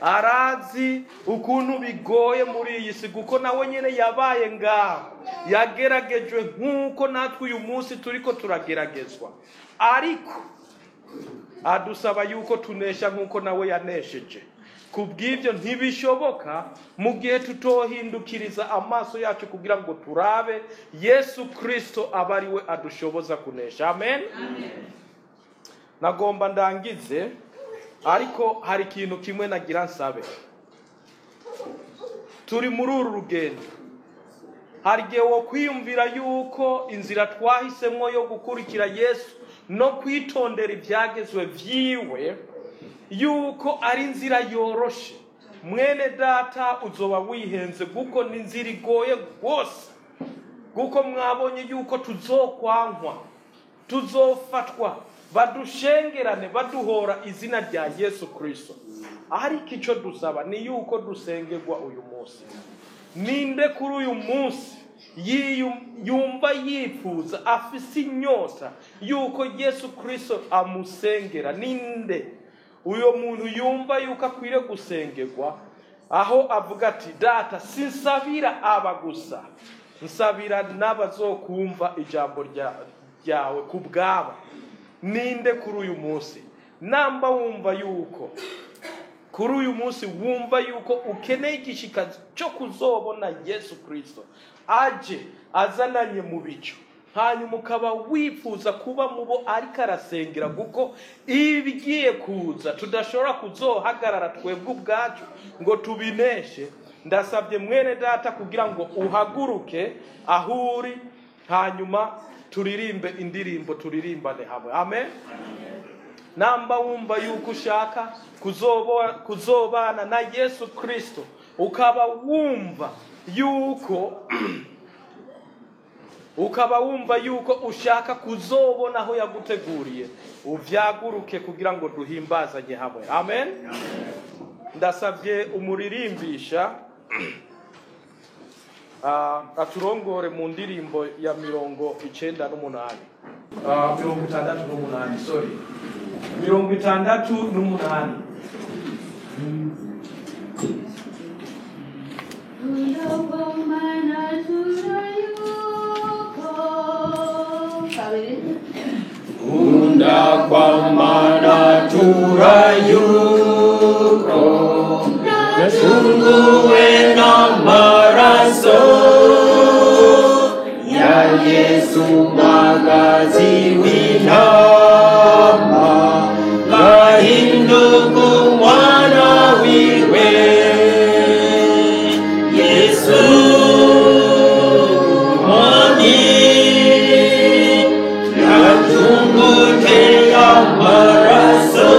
arazi ukuntu bigoye muri iyi si, kuko nawe nyene yabaye ngaho, yageragejwe nk'uko natwe uyu munsi turiko turageragezwa, ariko adusaba yuko tunesha nk'uko nawe yanesheje. Kubw'ibyo ntibishoboka mu gihe tutohindukiriza amaso yacu kugira ngo turabe Yesu Kristo aba ari we adushoboza kunesha. Amen. Nagomba ndangize, ariko hari ikintu kimwe nagira nsabe. Turi muri uru rugendo, hari igihe wo kwiyumvira yuko inzira twahisemo yo gukurikira Yesu no kwitondera ibyagezwe vyiwe yuko ari inzira yoroshe. Mwene data, uzoba wihenze, kuko ni inzira igoye rwose, kuko mwabonye yuko tuzokwankwa, tuzofatwa, badushengerane, baduhora izina rya Yesu Kristo. Ariko icyo dusaba ni yuko dusengerwa uyu munsi. Ninde kuri uyu munsi yumva yifuza, afise inyota yuko Yesu Kristo amusengera? Ninde uyo muntu yumva yuko akwiriye gusengerwa, aho avuga ati data, sinsabira aba gusa, nsabira n'abazokumva ijambo ryawe kubwaba? Ninde kuri uyu munsi? Namba wumva yuko kuri uyu munsi wumva yuko ukeneye igishikazi cyo kuzobona Yesu Kristo aje azananye mu bicu, hanyuma ukaba wifuza kuba mu bo ariko arasengera, kuko ibigiye kuza tudashobora kuzohagarara twebwe ubwacu ngo tubineshe. Ndasabye mwene data kugira ngo uhaguruke aho uri, hanyuma turirimbe indirimbo, turirimbane hamwe. Amen. Namba wumva yuko ushaka kuzobana na Yesu Kristo, ukaba wumva yuko ushaka kuzobona aho yaguteguriye, uvyaguruke kugira ngo duhimbazanye hamwe. Amen. Ndasabye umuririmbisha aturongore mu ndirimbo ya 98. 68, sorry. 68. Unda kwa mana turayuko nasunguwe na maraso ya Yesu magazi w'intama gahinduka umwana wiwe. Yesu mwami yatunguje amaraso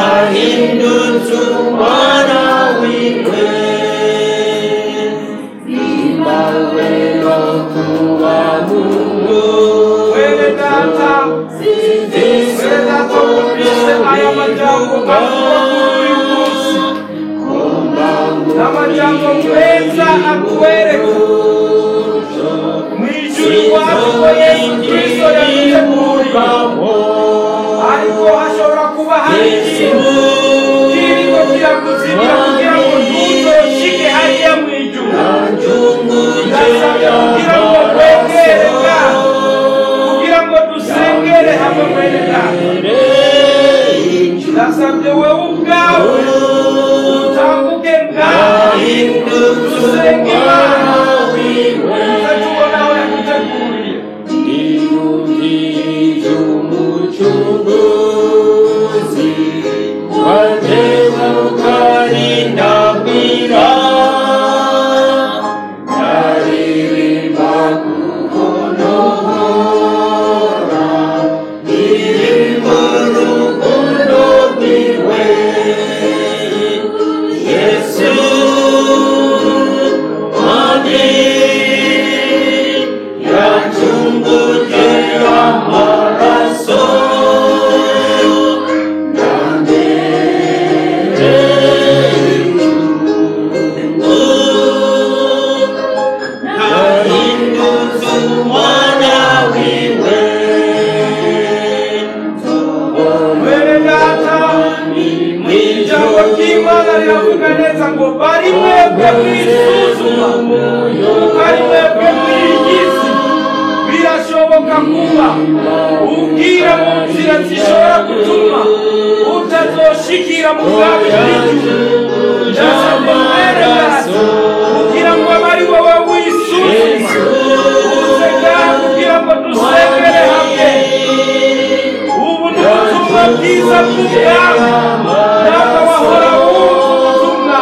nahindutse umwana wiwe. Imbawe no kuba Mungu Wele data wumvise aya majambo avuga kuri uyu munsi, n'amajambo meza akwereka mw'ijuru iwacu ko Yesu Kristo yaduteguriye. Ariko hashobora kuba hari ikintu kiriko kirakuzibira kugira ngo ntuzoshike hariya mw'ijuru. Ndasabye kugira ngo wegere ngaho, kugira ngo dusengere hamwe mwene data. Ndasabye wewe ubwawe utambuke ngaho dusenge Imana, uzatubona aho yaduteguriye. Iyumviriye umucunguzi watewe ukarindamira, aririmba kuhonohora indirimbo urukundo rwiwe. Yesu mwami yacunguje amaraso nahindutse umwana wiwe. Mwene data, ijambo ry'Imana riravuga neza ngo bari mwebwe mwisuzuma, bari mwebwe mwiyizi. Birashoboka kuba ubwira mu nzira zishobora gutuma utazoshikira mu bwami bw'ijuru. Ndasabye mwene data kugira ngo abe ari wowe wisuzuma, uze ngaha kugira ngo dusengere hamwe. Ubu ni ubutumwa bwiza bw'ubwami. Ntabwo wahora wumva ubutumwa.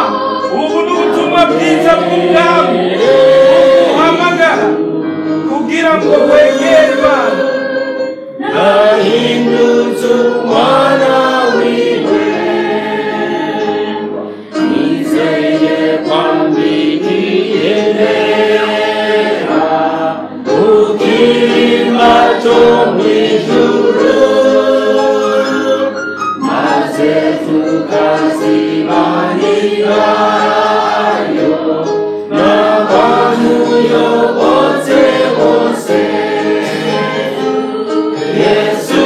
Ubu ni ubutumwa bwiza bw'ubwami buguhamagara kugira ngo wegere Imana. Nahindutse umwana wiwe, nizeye kwambikiye nera ukirima cyo mw'ijuru, maze tukazimanirayo n'abamuyobotse bose. Yesu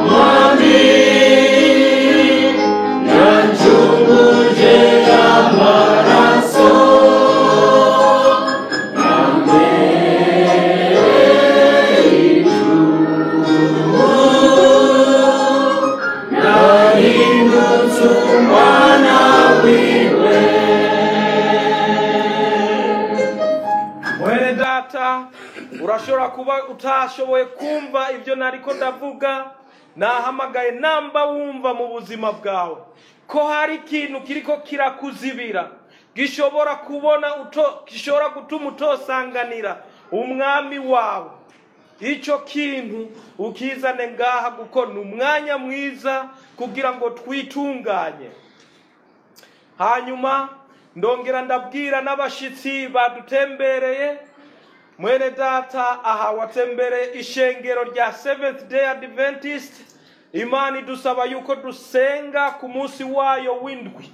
mwami yacunguje amaraso yambere data urashobora kuba utashoboye kumva ibyo nariko ndavuga. Nahamagaye namba wumva mu buzima bwawe ko hari ikintu kiriko kirakuzibira gishobora gishobora gutuma utosanganira umwami wawe. Icyo kintu ukizane ngaha kuko ni umwanya mwiza kugira ngo twitunganye. Hanyuma ndongera ndabwira n'abashitsi badutembereye, mwene data aha watembereye ishengero rya Seventh Day Adventist. Imana idusaba yuko dusenga ku munsi wayo w'indwi,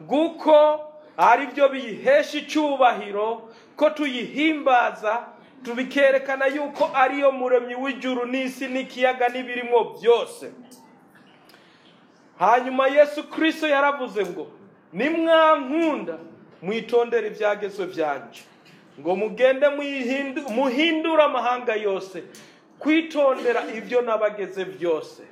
guko ari byo biyihesha icyubahiro, ko tuyihimbaza, tubikerekana yuko ariyo muremyi w'ijuru n'isi n'ikiyaga n'ibirimo byose. Hanyuma Yesu Kristo yaravuze ngo nimwankunda mwitondere ibyagezwe byanje, ngo mugende muhindura amahanga yose kwitondera ibyo nabageze byose.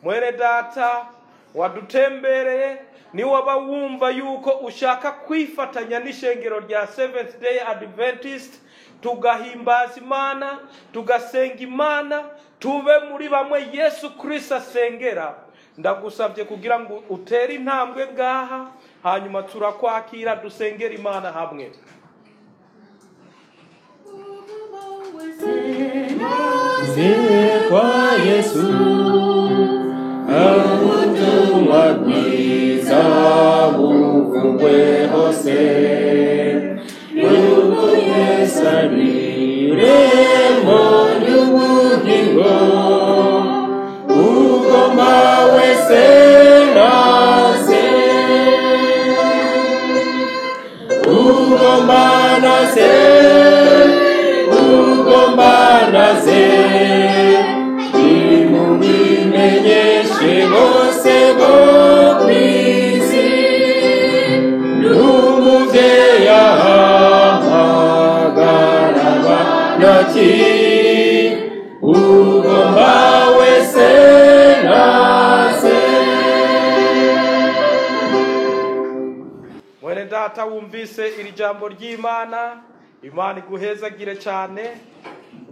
Mwene data wadutembereye, ni waba wumva yuko ushaka kwifatanya n'ishengero rya Seventh Day Adventist, tugahimbaza Imana, tugasenga Imana, tube muri bamwe Yesu Kristo asengera, ndagusabye kugira ngo utere intambwe ngaha, hanyuma turakwakira dusengera Imana hamwe. Kwa Yesu ubutumwa bwiza buvugwe hose, yuko Yesu ari irembo ry'ubugingo, ugomba wese naze, ugomba naze, ugomba naze, nimubimenyeshe bose bo kw'isi, n'umuvyeyi ahamagara abanaki, ugomba wese naze. Mwene data wumvise iri jambo ry'Imana, Imana iguhezagire cyane.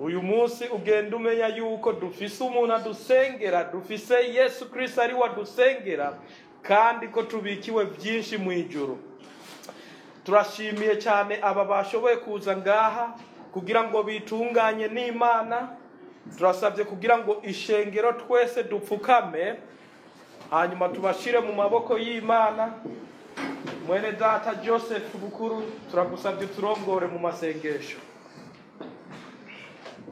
Uyu munsi ugenda umenya yuko dufise umuntu adusengera, dufise Yesu Kristo ari wadusengera, kandi ko tubikiwe byinshi mu ijuru. Turashimiye cyane aba bashoboye kuza ngaha kugira ngo bitunganye n'Imana. Turasabye kugira ngo ishengero twese dupfukame, hanyuma tubashire mu maboko y'Imana. Mwene data Joseph Bukuru, turagusabye turongore mu masengesho.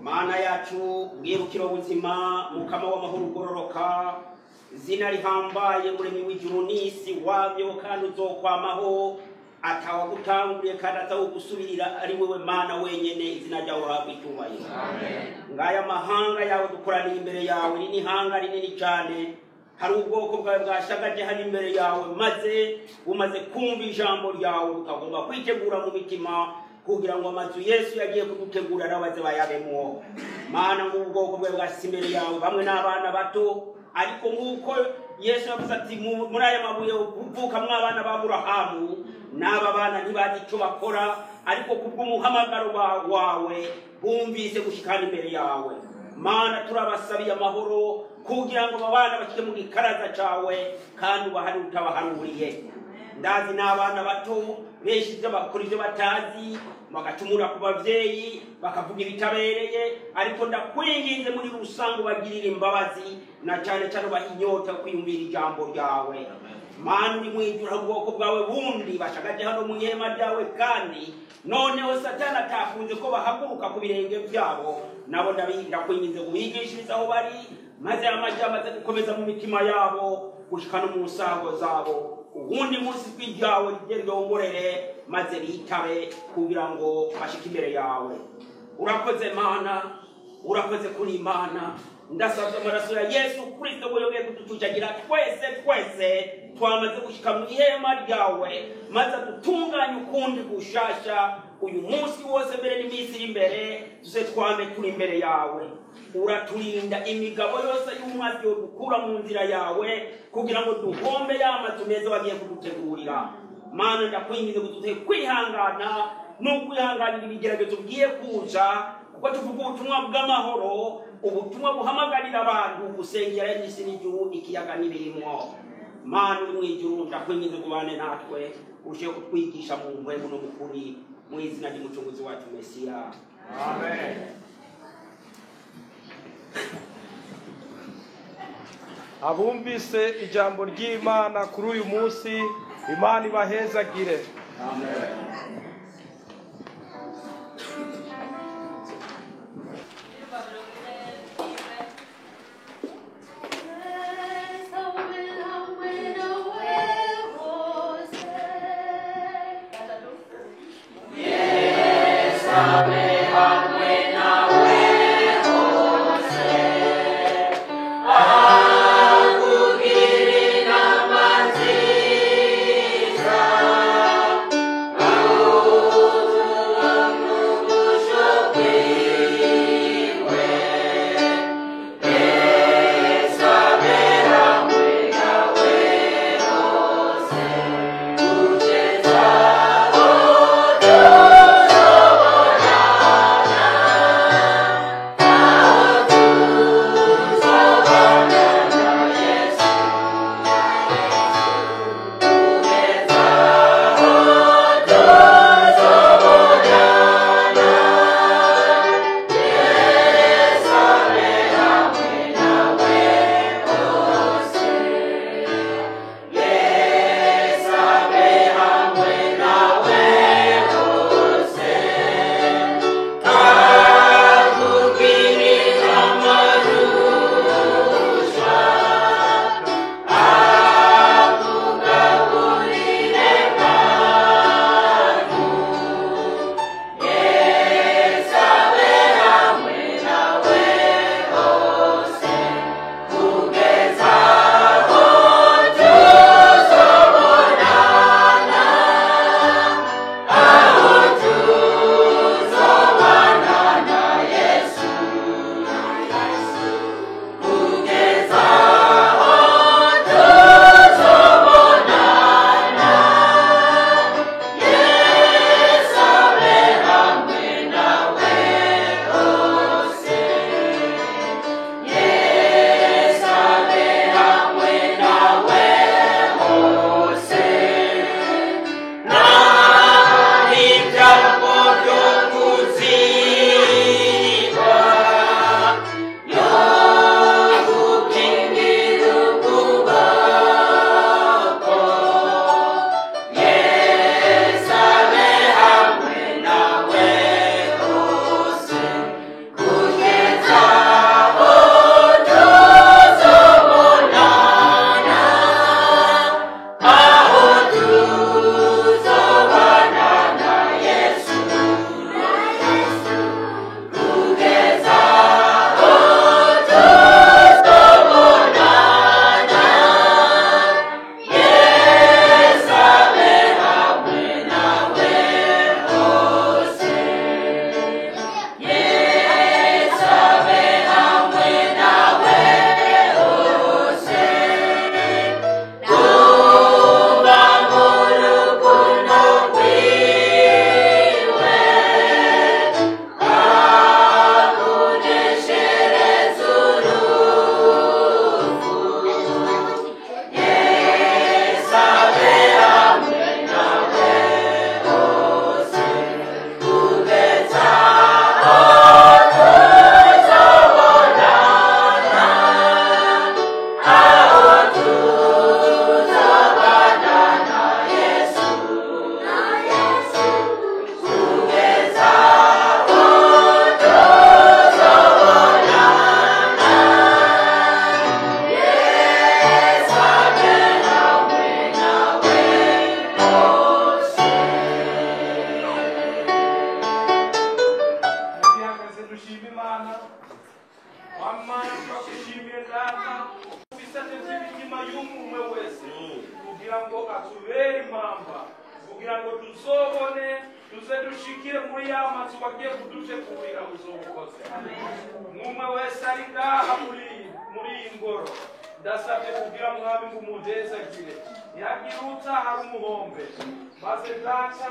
Mana yacu bwirukiro ubuzima, mukama w'amahoro ugororoka, zina rihambaye muremyi w'ijuru n'isi, wabyo kandi uzokwamaho, atawagutanguriye kandi atawugusubirira, ari wewe Mana wenyene, izina ryawe rihabwe icyubahiro. Ngaya mahanga yawe dukoraniye imbere yawe, ni ihanga rinini cyane, hari ubwoko bwawe bwashagaje hano imbere yawe, maze umaze kumva ijambo ryawe ukagomba kwitegura mu mitima kugira ngo amazu Yesu yagiye kudutegura arabaze bayabemwo. Mana ngo ubwoko bwawe bwashyize imbere yawe, bamwe n'abana bato, ariko nk'uko Yesu yavuze ati muri aya mabuye uvukamwo abana b'Aburahamu, n'aba bana ntibazi icyo bakora, ariko kubw'umuhamagaro wawe bumvise gushikana imbere yawe. Mana turabasabiye amahoro kugira ngo abana bakike mu gikaraza cawe kandi ubahari utabaharuriye. Ndazi n'abana bato benshi ibyo bakora ibyo batazi, bagacumura ku bavyeyi, bakavuga ibitabereye, ariko ndakwinginze muri rusange bagirira imbabazi, na cyane cyane bahinyota kwiyumvira ijambo ryawe. Mana uri mwijura ubwoko bwawe bundi bashagaje hano mu ihema ryawe, kandi noneho Satani atakunze ko bahaguruka ku birenge byabo, nabo ndakwinginze kubigishiriza aho bari, maze amajambo aze gukomeza mu mitima yabo gushika no mu nsango zabo. Ubundi munsi rw'iryawe rigere ryongorere, maze bitabe kugira ngo bashike imbere yawe. Urakoze Mana, urakoze kuri Imana. Ndasabye amaraso ya Yesu Kristo ngo yongere kutujagira twese twamaze gushika mu ihema ryawe, maze dutunganye ukundi gushasha uyu munsi wose mbere n'iminsi iri imbere, tuze twame turi imbere yawe. Uraturinda imigabo yose y'umwazi yo dukura mu nzira yawe, kugira ngo duhombe y'amazu meza wagiye kudutegurira. Mana ndakwingize kudute kwihangana no kwihanganira ibigeragezo bigiye kuza kuko tuvuga ubutumwa bw'amahoro, ubutumwa buhamagarira abantu gusengera n'isi n'ijuru ikiyaga n'ibirimo. Mana uri mu ijuru ndakwingize kubane natwe uje kutwigisha mu mpwemu no mukuri mu izina ry'umucunguzi wacu Mesiya. Amen. Abumvise ijambo ry'Imana kuri uyu munsi, Imana ibahezagire. Amen. yagiruta hari umuhombe maze data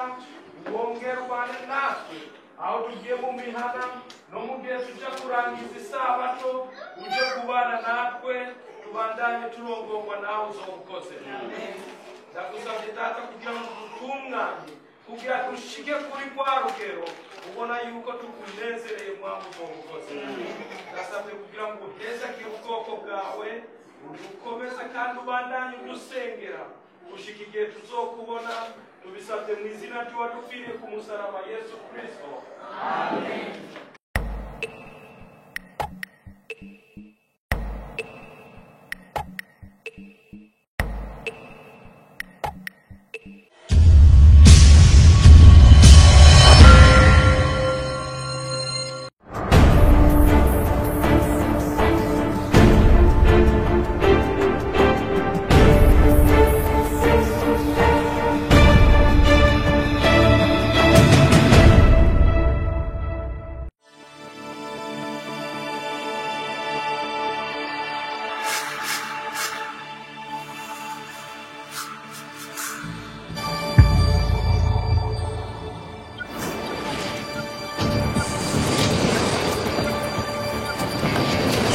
wongere ubane natwe aho tugiye mu mihana no mu gihe tujya kurangiza isabato uje kubana natwe tubandanye turongorwa nawe uzobukoze. Ndagusabye data kugira ngo dutunganye kugira dushike kuri rwa rugero ubona yuko tukunezereye mwami uzobukoze. Ndasabye kugira ngo utezagire ubwoko bwawe ukomeze kandi ubandanye udusengera gushika igihe tuzokubona. Tubisabye mu izina ry'uwadupfiriye ku musaraba Yesu Kristo. Amen.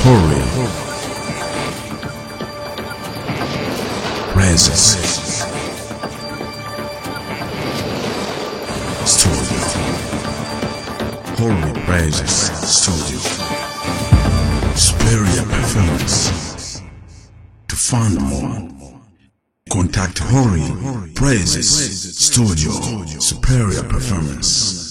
Holy Praises Studio. Holy Praises Studio. Superior Performance. To find more, contact Holy Praises Studio. Superior Performance.